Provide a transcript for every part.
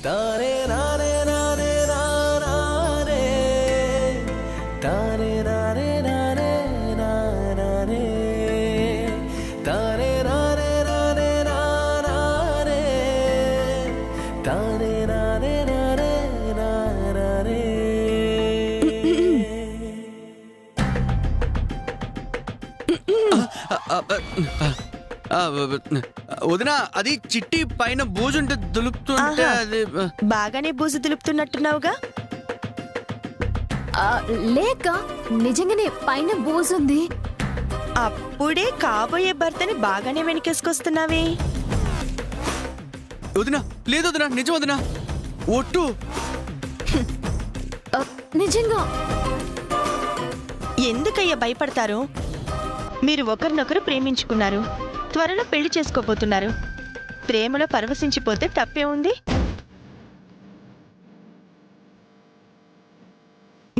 తారే నారే నారే నారే తారే నారే నారే నారే తారే నారే నారే నారే తారే నారే నారే నారే. వదినా, అది చిట్టి పైన బూజుంటే దులుపుతుంటే అది బాగానే బూజు దులుపుతున్నట్టున్నావుగా. లేక నిజంగానే పైన బూజుంది. అప్పుడే కాబోయే భర్తని బాగానే వెనకేసుకొస్తున్నావే. వదినా, లేదు వదినా, నిజం వదినా, ఒట్టు. నిజంగా. ఎందుకయ్యా భయపడతారు? మీరు ఒకరినొకరు ప్రేమించుకున్నారు, త్వరలో పెళ్లి చేసుకోబోతున్నారు. ప్రేమలో పరవశించిపోతే తప్పే ఉంది.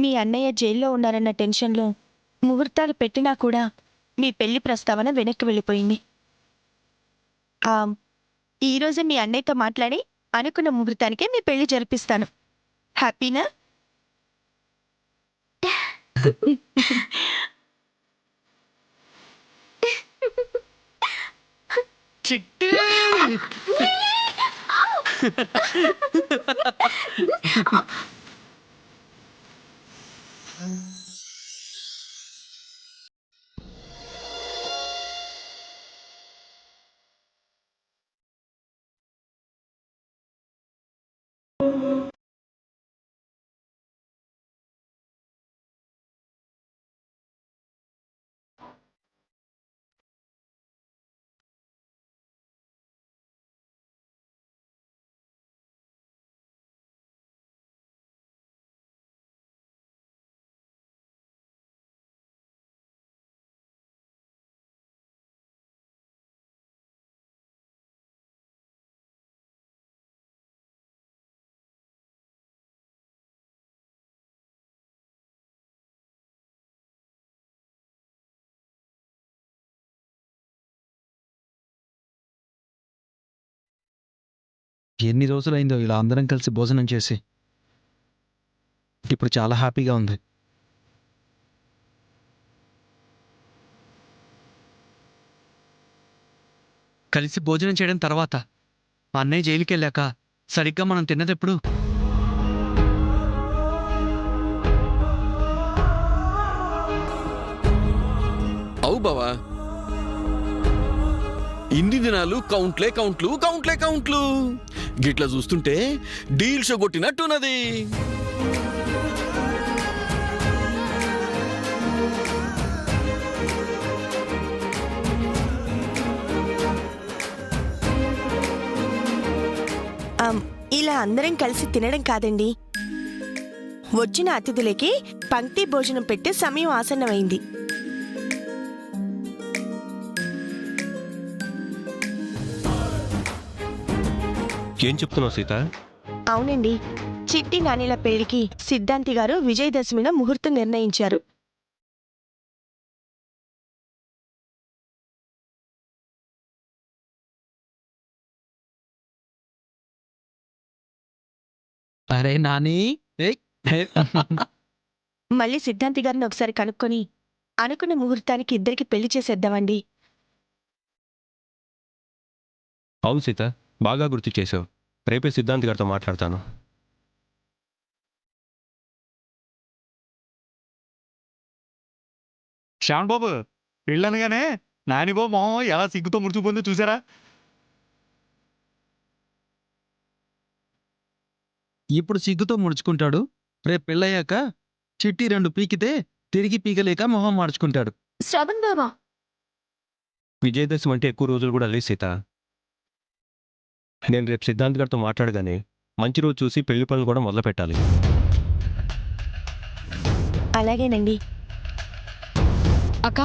మీ అన్నయ్య జైల్లో ఉన్నారన్న టెన్షన్లో ముహూర్తాలు పెట్టినా కూడా మీ పెళ్లి ప్రస్తావన వెనక్కి వెళ్ళిపోయింది. ఈరోజు మీ అన్నయ్యతో మాట్లాడి అనుకున్న ముహూర్తానికే మీ పెళ్లి జరిపిస్తాను. హ్యాపీనా? చిట్టి ఎన్ని రోజులైందో ఇలా అందరం కలిసి భోజనం చేసి. ఇప్పుడు చాలా హ్యాపీగా ఉంది. కలిసి భోజనం చేయడం తర్వాత మా అన్నయ్య జైలుకి వెళ్ళాక సరిగ్గా మనం తిన్నదెప్పుడు? అవు బావా, ఇన్ని దినాలు కౌంట్లే గిట్లా చూస్తుంటే డీల్ షో కొట్టినట్టున్నది. ఇలా అందరం కలిసి తినడం కాదండి, వచ్చిన అతిథులకి పంక్తి భోజనం పెట్టే సమయం ఆసన్నమైంది. ఏం చెప్తున్నావు సీత? అవునండి, చిట్టి నానిల పెళ్లికి సిద్ధాంతి గారు విజయదశమిలో ముహూర్తం నిర్ణయించారు. అరే నాని, మళ్ళీ సిద్ధాంతి గారిని ఒకసారి కనుక్కొని అనుకున్న ముహూర్తానికి ఇద్దరికి పెళ్లి చేసేద్దామండి. అవును సీత, బాగా గుర్తు చేసావు. రేపే సిద్ధాంత్ గారితో మాట్లాడతాను. శ్యామ్ బాబు, పెళ్ళనగానే నానిబాబు మొహం ఎలా సిగ్గుతో ముడుచుకుపోయిందో చూసారా? ఇప్పుడు సిగ్గుతో ముడుచుకుంటాడు. రేపు పెళ్ళయ్యాక చిట్టి 2 పీకితే తిరిగి పీకలేక మొహం మార్చుకుంటాడు. శ్రవణ్ బాబా, విజయదశమి అంటే ఎక్కువ రోజులు కూడా లేదు సీత. నేను రేపు సిద్ధాంత్ గారితో మాట్లాడగానే మంచి రోజు చూసి పెళ్లి పనులు కూడా మొదలు పెట్టాలి. అలాగేనండి. అక్క,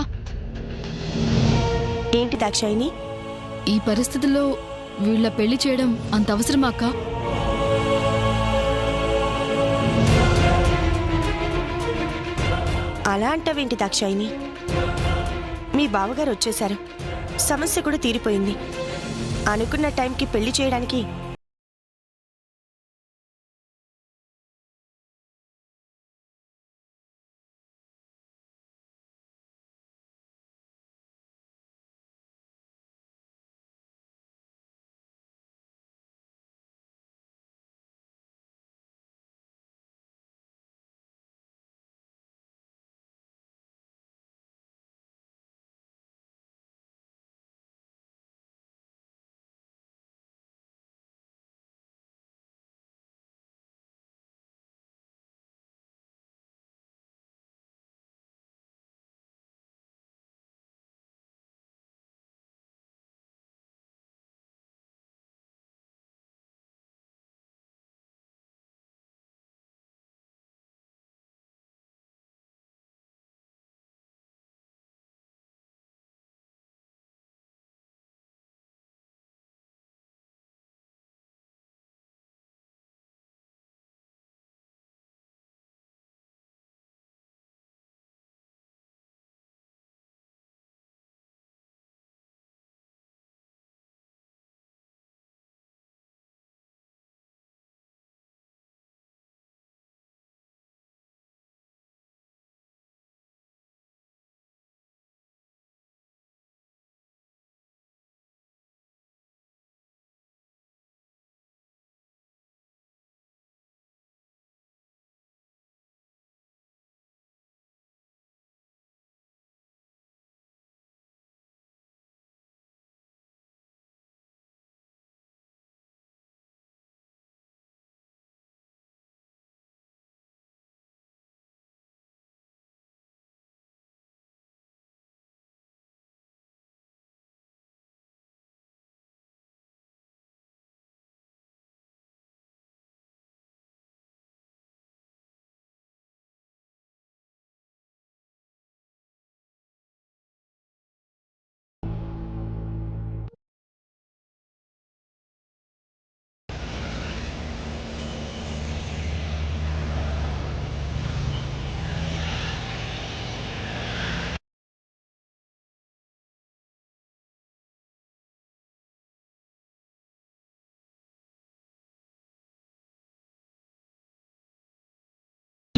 ఏంటి దాక్షాయిని? ఈ పరిస్థితుల్లో వీళ్ళ పెళ్లి చేయడం అంత అవసరమా అక్క? అలా అంటావేంటి దాక్షాయిని? మీ బావగారు వచ్చేశారు, సమస్య కూడా తీరిపోయింది. అనుకున్న టైంకి పెళ్లి చేయడానికి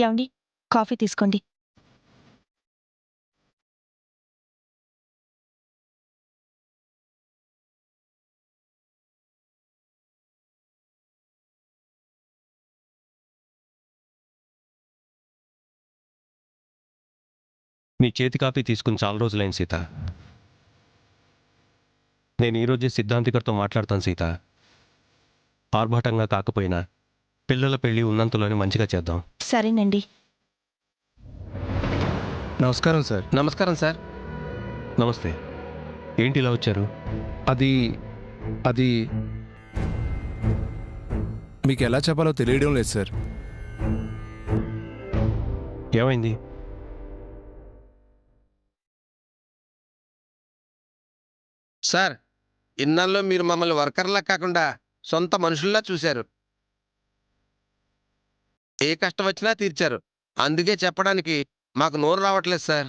ఏమండి, కాఫీ తీసుకోండి. నీ చేతి కాపీ తీసుకుని చాలా రోజులైంది సీత. నేను ఈరోజే సిద్ధాంతి గారితో మాట్లాడతాను సీత. ఆర్భాటంగా కాకపోయినా పిల్లల పెళ్ళి ఉన్నంతలోనే మంచిగా చేద్దాం. సరేనండి. నమస్కారం సార్. నమస్కారం సార్. నమస్తే. ఏంటి ఇలా వచ్చారు? అది అది మీకు ఎలా చెప్పాలో తెలియడం లేదు సార్. ఏమైంది? సార్, ఇన్నాళ్ళు మీరు మమ్మల్ని వర్కర్లా కాకుండా సొంత మనుషుల్లా చూశారు. ఏ కష్టం వచ్చినా తీర్చారు. అందుకే చెప్పడానికి మాకు నోరు రావట్లేదు సార్.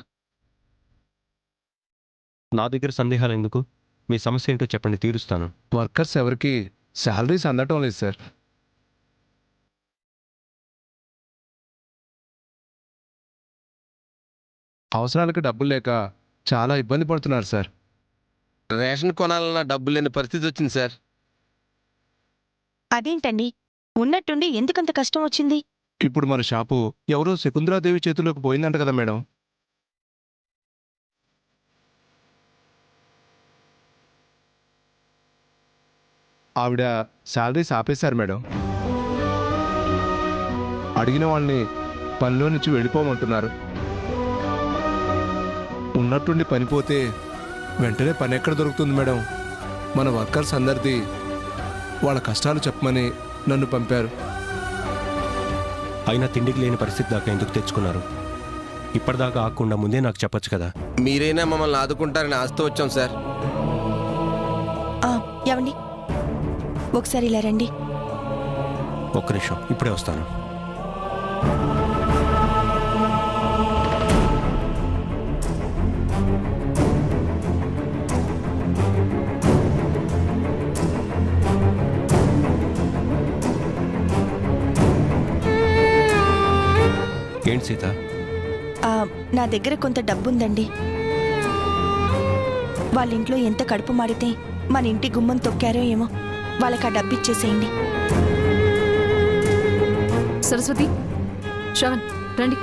నా దగ్గర సందేహాలు ఎందుకు? మీ సమస్య ఏంటో చెప్పండి, తీరుస్తాను. వర్కర్స్ ఎవరికి శాలరీస్ అందటం లేదు సార్. అవసరాలకు డబ్బులు లేక చాలా ఇబ్బంది పడుతున్నారు సార్. రేషన్ కొనాలన్న డబ్బు లేని పరిస్థితి వచ్చింది సార్. అదేంటండి, ఉన్నట్టుండి ఎందుకంత కష్టం వచ్చింది? ఇప్పుడు మన షాపు ఎవరో శకుంతలాదేవి చేతిలోకి పోయిందంట కదా మేడం. ఆవిడ శాలరీస్ ఆపేశారు మేడం. అడిగిన వాళ్ళని పనిలో నుంచి వెళ్ళిపోమంటున్నారు. ఉన్నట్టుండి పనిపోతే వెంటనే పని ఎక్కడ దొరుకుతుంది మేడం? మన వర్కర్స్ అందరిది వాళ్ళ కష్టాలు చెప్పమని నన్ను పంపారు. అయినా తిండికి లేని పరిస్థితి దాకా ఎందుకు తెచ్చుకున్నారు? ఇప్పటిదాకా ఆకుండా ముందే నాకు చెప్పొచ్చు కదా. మీరైనా మమ్మల్ని ఆదుకుంటారని ఆస్తి వచ్చాం సార్. ఏమండి, ఒకసారి ఇలా రండి. ఒక్క నిమిషం, ఇప్పుడే వస్తాను. ఏంటి సీత? నా దగ్గర కొంత డబ్బుందండి. వాళ్ళ ఇంట్లో ఎంత కడుపు మాడితే మన ఇంటి గుమ్మం తొక్కారో ఏమో, వాళ్ళకి ఆ డబ్బు ఇచ్చేసేయండి. సరస్వతి, శ్రవణ్, రండి.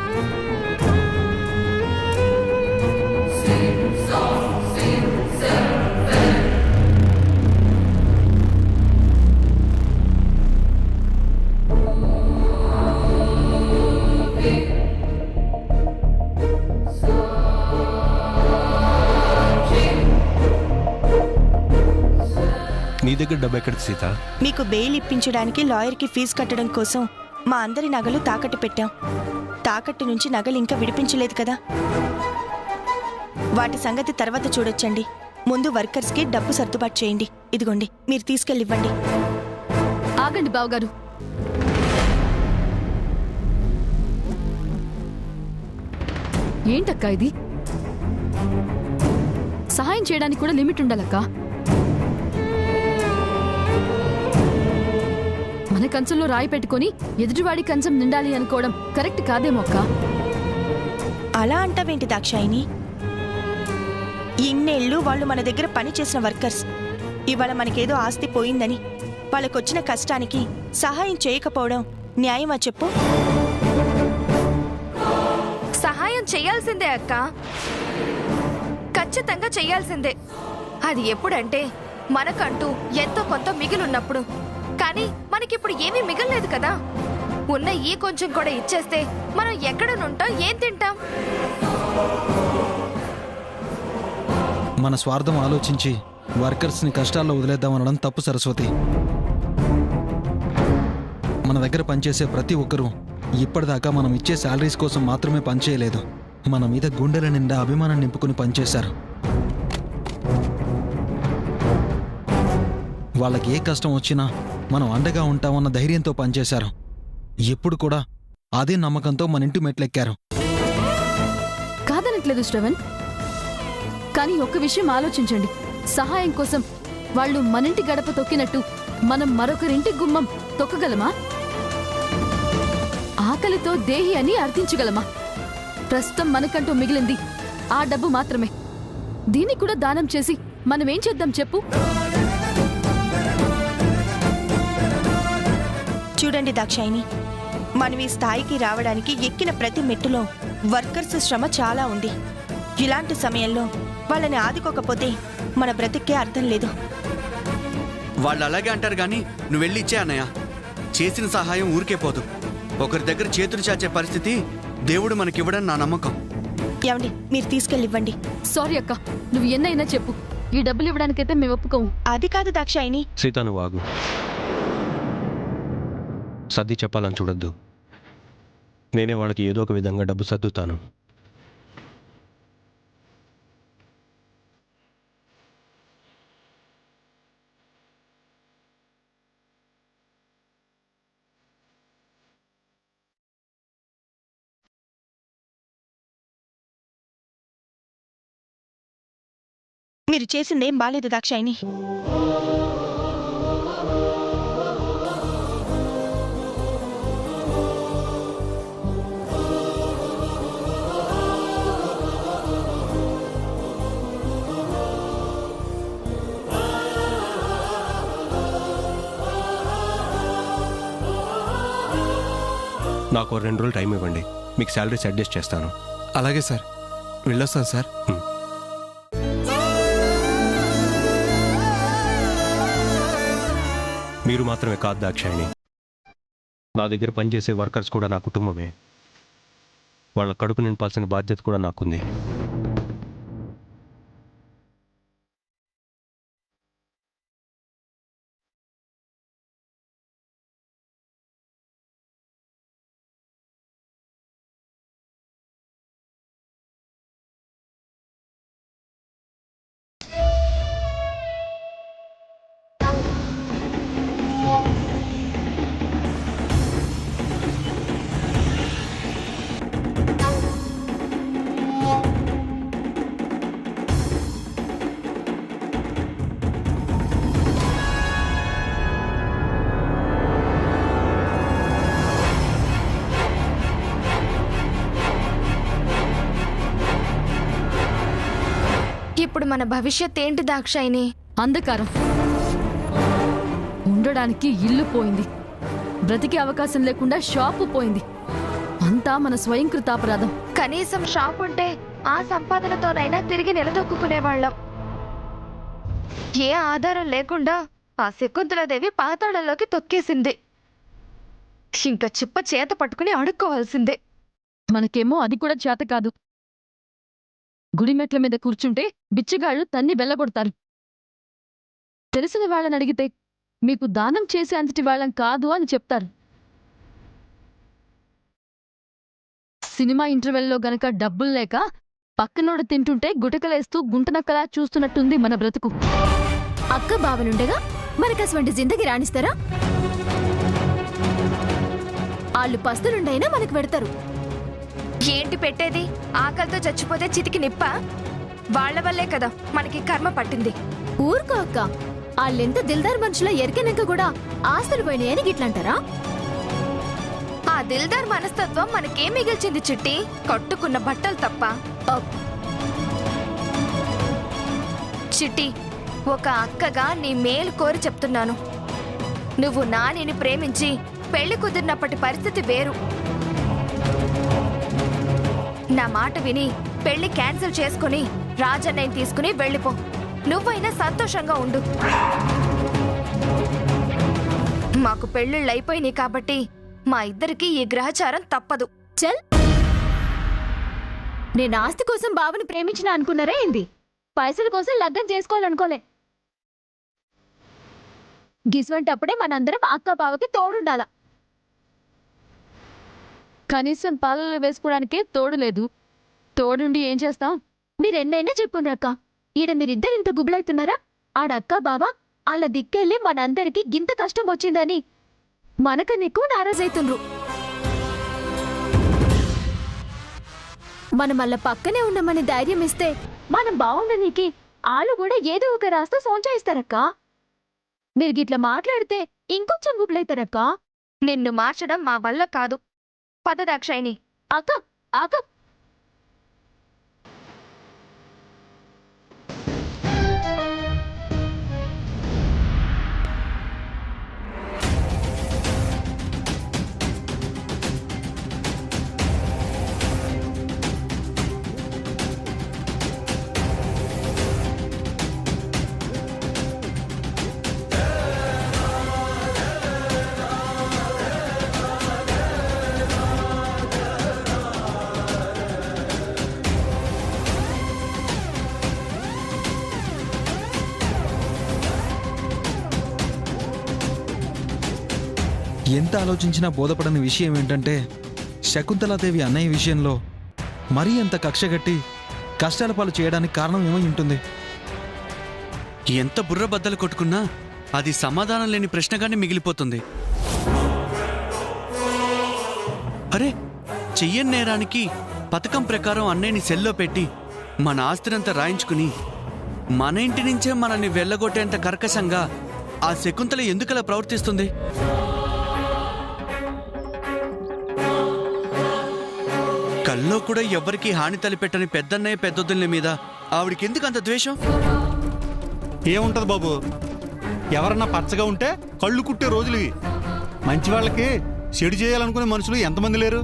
నీ దగ్గర డబ్బు ఎక్కడిది సీత? మీకు బెయిల్ ఇప్పించడానికి లాయర్కి ఫీజు కట్టడం కోసం మా అందరి నగలు తాకట్టు పెట్టాం. తాకట్టు నుంచి నగలు ఇంకా విడిపించలేదు కదా, వాటి సంగతి తర్వాత చూడొచ్చండి. ముందు వర్కర్స్కి డబ్బు సర్దుబాటు చేయండి. ఇదిగోండి, మీరు తీసుకెళ్ళివ్వండి. ఆగండి బావగారు. ఏంటక్కా ఇది? సహాయం చేయడానికి కూడా లిమిట్ ఉండాలక్క. మన కంచంలో రాయి పెట్టుకొని ఎదుటివాడి కంచం నిండాలి అనుకోవడం కరెక్ట్ కాదేమో అక్క. అలా అంటావేంటి దాక్షాయిని? ఇన్నేళ్ళు వాళ్ళు మన దగ్గర పని చేసిన వర్కర్స్ ఇవాళ మనకేదో ఆస్తి పోయిందని వాళ్ళకొచ్చిన కష్టానికి సహాయం చేయకపోవడం న్యాయమా చెప్పు? సహాయం చెయ్యాల్సిందే అక్క, ఖచ్చితంగా చెయ్యాల్సిందే. అది ఎప్పుడంటే మనకంటూ ఎంతో కొంత మిగిలిన్నప్పుడు. కానీ మనకిప్పుడు ఏమీ మిగలలేదు కదా. ఉన్న ఈ కొంచెం కూడా ఇచ్చేస్తే మనం ఎక్కడనుంటాం, ఏం తింటాం? మన స్వార్థం ఆలోచించి వర్కర్స్ని కష్టాల్లో వదిలేద్దామనడం తప్పు సరస్వతి. మన దగ్గర పనిచేసే ప్రతి ఒక్కరూ ఇప్పటిదాకా మనం ఇచ్చే శాలరీస్ కోసం మాత్రమే పనిచేయలేదు, మన మీద గుండెల నిండా అభిమానం నింపుకుని పనిచేశారు. వాళ్ళకి ఏ కష్టం వచ్చినా మనం అండగా ఉంటామన్న ధైర్యంతో పనిచేశారు. ఎప్పుడు కూడా అదే నమ్మకంతో మన ఇంటి మెట్లెక్కారు. కాదనట్లేదు శ్రవణ్, కానీ ఒక్క విషయం ఆలోచించండి. సహాయం కోసం వాళ్ళు మనింటి గడప తొక్కినట్టు మనం మరొకరింటి గుమ్మం తొక్కగలమా? ఆ ఆకలితో దేహి అని అర్థించగలమా? ప్రస్తుతం మనకంటూ మిగిలింది ఆ డబ్బు మాత్రమే. దీన్ని కూడా దానం చేసి మనమేం చేద్దాం చెప్పు? చూడండి దాక్షాయిని, మనం ఈ స్థాయికి రావడానికి ఎక్కిన ప్రతి మెట్టులో వర్కర్స్ శ్రమ చాలా ఉంది. ఇలాంటి సమయంలో వాళ్ళని ఆదుకోకపోతే మన బ్రతికే అర్థం లేదు. వాళ్ళు అలాగే అంటారు కానీ నువ్వు వెళ్ళి ఇచ్చే అన్నయ్య. చేసిన సహాయం ఊరికే పోదు. ఒకరి దగ్గర చేతులు చాచే పరిస్థితి దేవుడు మనకివ్వడని నా నమ్మకం. ఏమండి, మీరు తీసుకెళ్ళివ్వండి. సారీ అక్క, నువ్వు ఎన్నైనా చెప్పు, ఈ డబ్బులు ఇవ్వడానికైతే మేము ఒప్పుకోము. అది కాదు దాక్షాయిని. సీత నువ్వు ఆగు. సర్ది చెప్పాలని చూడొద్దు. నేనే వాళ్ళకి ఏదో ఒక విధంగా డబ్బు సర్దుతాను. మీరు చేసిందేం బాలేదు దాక్షాయిని. నాకు 2 రోజులు టైం ఇవ్వండి. మీకు శాలరీస్ అడ్జస్ట్ చేస్తాను. అలాగే సార్, వెళ్ళొస్తాను సార్. మీరు మాత్రమే కాదు దాక్షాయిని, నా దగ్గర పనిచేసే వర్కర్స్ కూడా నా కుటుంబమే. వాళ్ళ కడుపు నింపాల్సిన బాధ్యత కూడా నాకుంది. ఇప్పుడు మన భవిష్యత్ ఏంటి దాక్షాయిని? అంధకారం. ఉండడానికి ఇల్లు పోయింది, బ్రతికే అవకాశం లేకుండా షాపు పోయింది. అంతా మన స్వయంకృతాపరాధం. కనీసం షాప్ ఉంటే ఆ సంపాదనతోనైనా తిరిగి నిలదొక్కునేవాళ్ళం. ఏ ఆధారం లేకుండా ఆ శకుంతలాదేవి పాతాళంలోకి తొక్కేసింది. ఇంకా చిప్ప చేత పట్టుకుని అడుక్కోవాల్సిందే. మనకేమో అది కూడా చేత కాదు. గుడిమెట్ల మీద కూర్చుంటే బిచ్చగాళ్ళు తన్ని బెల్లగొడతారు. తెలిసిన వాళ్ళని అడిగితే మీకు దానం చేసే అంతటి వాళ్ళం కాదు అని చెప్తారు. సినిమా ఇంటర్వెల్లో గనక డబ్బులు లేక పక్కనోడు తింటుంటే గుటకలేస్తూ గుంటనక్కలా చూస్తున్నట్టుంది మన బ్రతుకు. అక్క బావనుండగా మనకటువంటి జిందగీ రాణిస్తారా? వాళ్ళు పస్తులుండైనా మనకు పెడతారు. ఏంటి పెట్టేది? ఆకలితో చచ్చిపోతే చితికి నిప్ప. వాళ్ల వల్లే కదా మనకి కర్మ పట్టింది. ఊరుకో అక్క, వాళ్ళెంత దిల్దార్ మనుషులో ఎరికినాక కూడా ఆస్తులు పోయినాయని గిట్లంటారా? ఆ దిల్దార్ మనస్తత్వం మనకేం మిగిల్చింది చిట్టి? కట్టుకున్న బట్టలు తప్ప. చిట్టి, ఒక అక్కగా నీ మేలు కోరి చెప్తున్నాను. నువ్వు నానిని ప్రేమించి పెళ్లి కుదిరినప్పటి పరిస్థితి వేరు. నా మాట విని పెళ్లి క్యాన్సిల్ చేసుకుని రాజన్నయ్యని తీసుకుని వెళ్ళిపో. నువ్వైనా సంతోషంగా ఉండు. మాకు పెళ్లిళ్ళు అయిపోయినాయి కాబట్టి మా ఇద్దరికి ఈ గ్రహచారం తప్పదు. చల్, నేను ఆస్తి కోసం బావని ప్రేమించిన అనుకున్నారా ఏంది? పైసల కోసం లగ్గం చేసుకోవాలనుకోలే. గిసువంటప్పుడే మనందరం అక్క బావకి తోడుండాల. కనీసం పాలలో వేసుకోవడానికే తోడు లేదు. తోడుండి ఏం చేస్తాం? మీరెన్నైనా చెప్పుండ్రక్క, ఈడ మీరిద్దరు ఇంత గుబులైతున్నారా? ఆడక్క బావ వాళ్ళ దిక్కెళ్ళి మనందరికి గింత కష్టం వచ్చిందని మనకన్నా ఎక్కువ నారాజైతుండ్రు. మనం వాళ్ళ పక్కనే ఉన్నామని ధైర్యం ఇస్తే మనం బాగుండనీకి వాళ్ళు కూడా ఏదో ఒక రాస్తా సోంచాయిస్తారక్క. మీరు గిట్లా మాట్లాడితే ఇంకొంచెం గుబులైతారక్క. నిన్ను మార్చడం మా వల్ల కాదు. పద దాక్షాయిని. అక్క అక్క ఎంత ఆలోచించినా బోధపడని విషయం ఏంటంటే శకుంతలాదేవి అన్నయ్య విషయంలో మరీ అంత కక్షగట్టి కష్టాల పాలు చేయడానికి కారణం ఏమై ఉంటుంది. ఎంత బుర్ర బద్దలు కొట్టుకున్నా అది సమాధానం లేని ప్రశ్నగానే మిగిలిపోతుంది. అరే, చెయ్యని నేరానికి పథకం ప్రకారం అన్నయ్యని సెల్లో పెట్టి మన ఆస్తినంతా రాయించుకుని మన ఇంటి నుంచే మనల్ని వెళ్ళగొట్టేంత కర్కశంగా ఆ శకుంతల ఎందుకలా ప్రవర్తిస్తుంది? కల్లో కూడా ఎవ్వరికీ హాని తలపెట్టని పెద్దన్నయ్య పెద్దొద్దుల మీద ఆవిడికి ఎందుకు అంత ద్వేషం? ఏముంటది బాబు, ఎవరన్నా పచ్చగా ఉంటే కళ్ళు కుట్టే రోజులు ఇవి. మంచి వాళ్ళకి చెడు చేయాలనుకునే మనుషులు ఎంతమంది లేరు?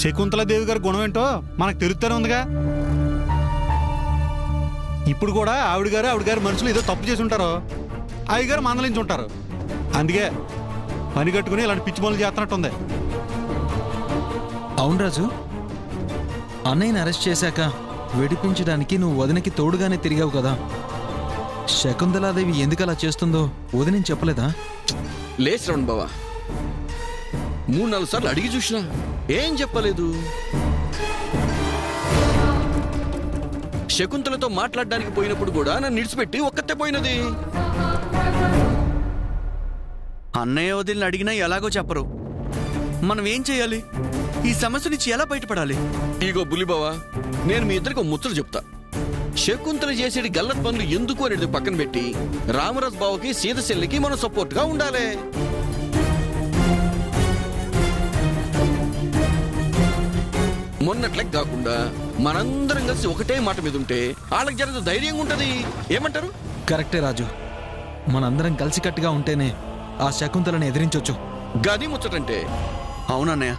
శకుంతలాదేవి గారి గుణం ఏంటో మనకు తెలుస్తూనే ఉందిగా. ఇప్పుడు కూడా ఆవిడ గారి మనుషులు ఏదో తప్పు చేసి ఉంటారో అయ్యగారు మందలించి ఉంటారు. అందుకే పని కట్టుకుని ఇలాంటి పిచ్చి పనులు చేస్తున్నట్టుంది. అవును రాజు, అన్నయ్యని అరెస్ట్ చేశాక విడిపించడానికి నువ్వు వదినకి తోడుగానే తిరిగావు కదా. శకుంతలాదేవి ఎందుకు అలా చేస్తుందో వదిన చెప్పలేదా? లే శ్రవణ్ బావా, 3-4 సార్లు అడిగి చూసినా ఏం చెప్పలేదు. శకుంతలతో మాట్లాడడానికి పోయినప్పుడు కూడా నన్ను నిడిచిపెట్టి ఒక్కతే పోయినది. అన్నయ్య వదిలిని అడిగినా ఎలాగో చెప్పరు. మనం ఏం చేయాలి? ఈ సమస్య నుంచి ఎలా బయటపడాలి? ఇగో బుల్లిబావా, నేను మీ ఇద్దరికి ముచ్చట చెప్తా. శకుంతల చేసేది గల్లత్ పనులు ఎందుకు అనేది పక్కన పెట్టి రామరాజు బావకి సీత చెల్లికి మనం సపోర్ట్ గా ఉండాలి. మొన్నట్లకి కాకుండా మనందరం కలిసి ఒకటే మాట మీద ఉంటే వాళ్ళకి జర ధైర్యంగా ఉంటది. ఏమంటారు? కరెక్టే రాజు, మనందరం కలిసికట్టుగా ఉంటేనే ఆ శకుంతలను ఎదిరించొచ్చు. గది ముచ్చటంటే. అవునన్నయ్య,